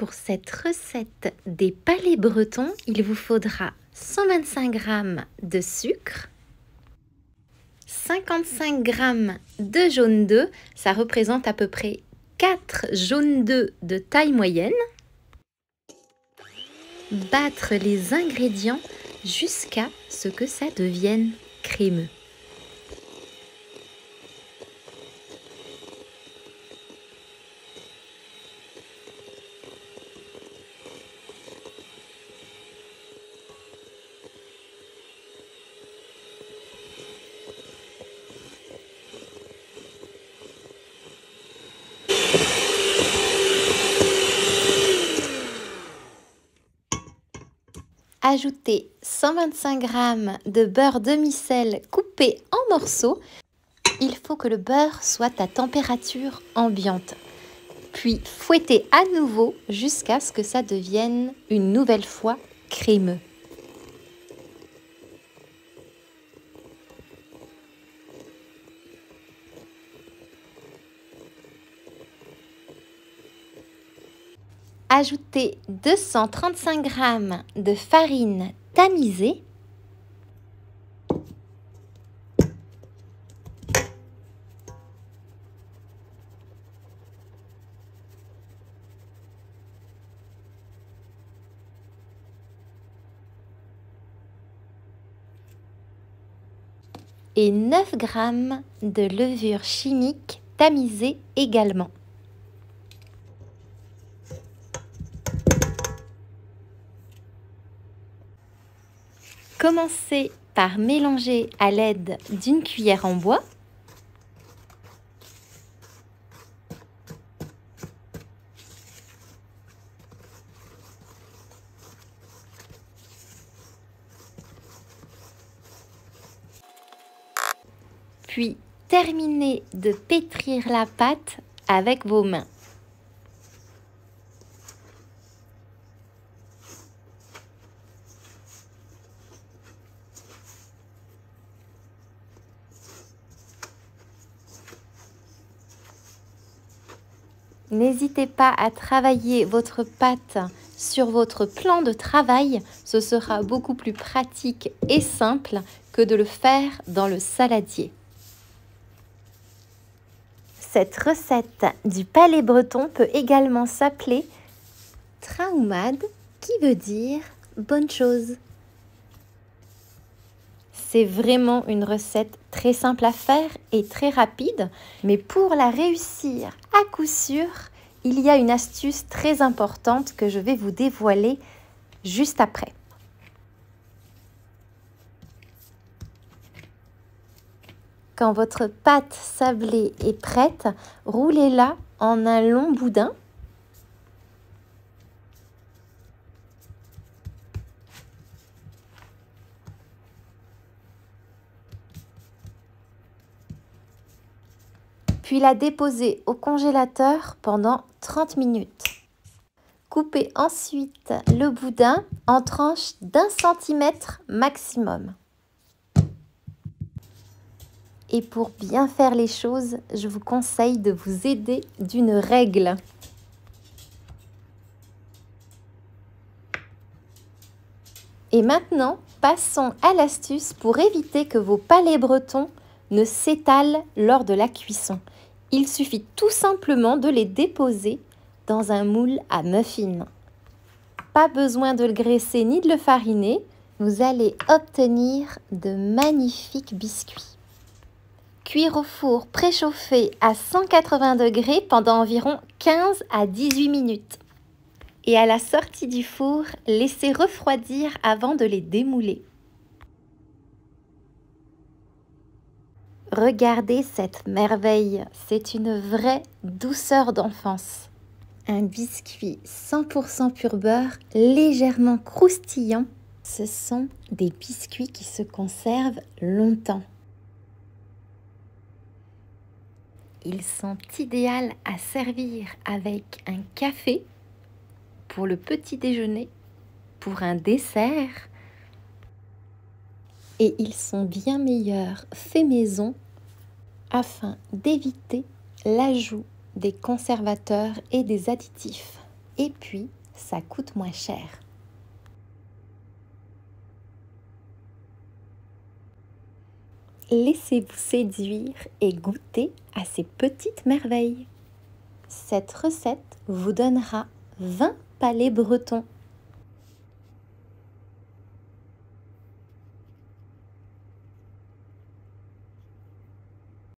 Pour cette recette des palais bretons, il vous faudra 125 g de sucre, 55 g de jaune d'œuf, ça représente à peu près 4 jaunes d'œufs de taille moyenne. Battre les ingrédients jusqu'à ce que ça devienne crémeux. Ajoutez 125 g de beurre demi-sel coupé en morceaux. Il faut que le beurre soit à température ambiante. Puis fouettez à nouveau jusqu'à ce que ça devienne une nouvelle fois crémeux. Ajoutez 235 g de farine tamisée. Et 9 g de levure chimique tamisée également. Commencez par mélanger à l'aide d'une cuillère en bois. Puis terminez de pétrir la pâte avec vos mains. N'hésitez pas à travailler votre pâte sur votre plan de travail, ce sera beaucoup plus pratique et simple que de le faire dans le saladier. Cette recette du palais breton peut également s'appeler traumade, qui veut dire bonne chose. C'est vraiment une recette très simple à faire et très rapide, mais pour la réussir à coup sûr, il y a une astuce très importante que je vais vous dévoiler juste après. Quand votre pâte sablée est prête, roulez-la en un long boudin. Puis la déposez au congélateur pendant 30 minutes. Coupez ensuite le boudin en tranches d'1 cm maximum. Et pour bien faire les choses, je vous conseille de vous aider d'une règle. Et maintenant, passons à l'astuce pour éviter que vos palais bretons ne s'étalent lors de la cuisson. Il suffit tout simplement de les déposer dans un moule à muffins. Pas besoin de le graisser ni de le fariner, vous allez obtenir de magnifiques biscuits. Cuire au four préchauffé à 180 degrés pendant environ 15 à 18 minutes. Et à la sortie du four, laissez refroidir avant de les démouler. Regardez cette merveille, c'est une vraie douceur d'enfance. Un biscuit 100% pur beurre, légèrement croustillant. Ce sont des biscuits qui se conservent longtemps. Ils sont idéaux à servir avec un café, pour le petit déjeuner, pour un dessert. Et ils sont bien meilleurs faits maison afin d'éviter l'ajout des conservateurs et des additifs. Et puis, ça coûte moins cher. Laissez-vous séduire et goûter à ces petites merveilles. Cette recette vous donnera 20 palais bretons